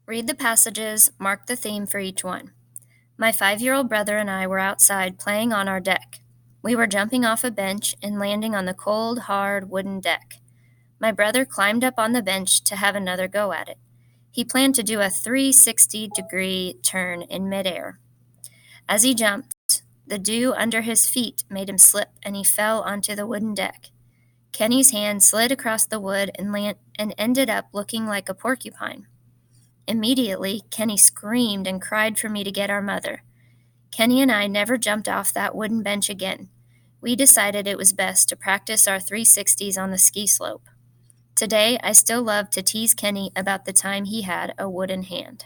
Read the passages, mark the theme for each one. My 5-year-old brother and I were outside playing on our deck. We were jumping off a bench and landing on the cold, hard wooden deck. My brother climbed up on the bench to have another go at it. He planned to do a 360-degree turn in midair. As he jumped, the dew under his feet made him slip and he fell onto the wooden deck. Kenny's hand slid across the wood and ended up looking like a porcupine. Immediately, Kenny screamed and cried for me to get our mother. Kenny and I never jumped off that wooden bench again. We decided it was best to practice our 360s on the ski slope. Today, I still love to tease Kenny about the time he had a wooden hand.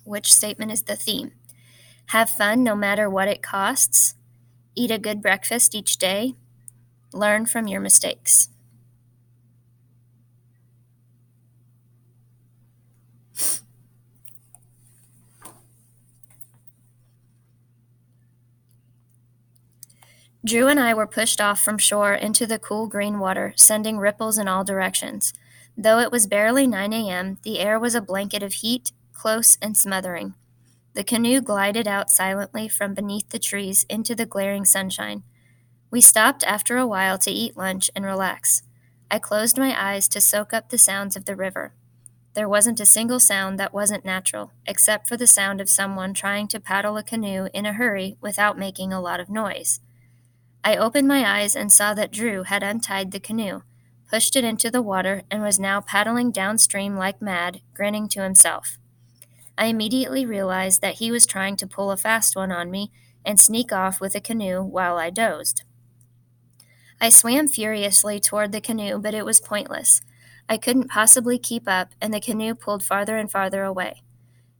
Which statement is the theme? Have fun no matter what it costs. Eat a good breakfast each day. Learn from your mistakes. Drew and I were pushed off from shore into the cool green water, sending ripples in all directions. Though it was barely 9 a.m., the air was a blanket of heat, close and smothering. The canoe glided out silently from beneath the trees into the glaring sunshine. We stopped after a while to eat lunch and relax. I closed my eyes to soak up the sounds of the river. There wasn't a single sound that wasn't natural, except for the sound of someone trying to paddle a canoe in a hurry without making a lot of noise. I opened my eyes and saw that Drew had untied the canoe, pushed it into the water, and was now paddling downstream like mad, grinning to himself. I immediately realized that he was trying to pull a fast one on me and sneak off with a canoe while I dozed. I swam furiously toward the canoe, but it was pointless. I couldn't possibly keep up, and the canoe pulled farther and farther away.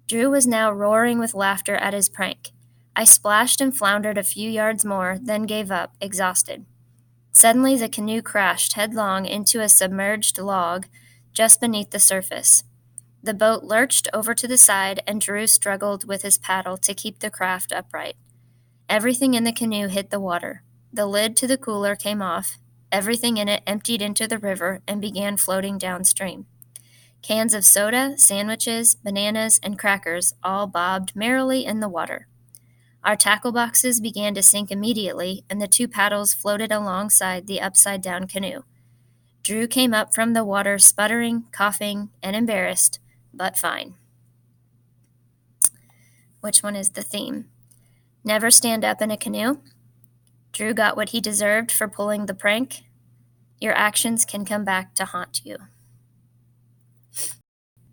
Drew was now roaring with laughter at his prank. I splashed and floundered a few yards more, then gave up, exhausted. Suddenly the canoe crashed headlong into a submerged log just beneath the surface. The boat lurched over to the side, and Drew struggled with his paddle to keep the craft upright. Everything in the canoe hit the water. The lid to the cooler came off. Everything in it emptied into the river and began floating downstream. Cans of soda, sandwiches, bananas, and crackers all bobbed merrily in the water. Our tackle boxes began to sink immediately, and the two paddles floated alongside the upside-down canoe. Drew came up from the water sputtering, coughing, and embarrassed, but fine. Which one is the theme? Never stand up in a canoe. Drew got what he deserved for pulling the prank. Your actions can come back to haunt you.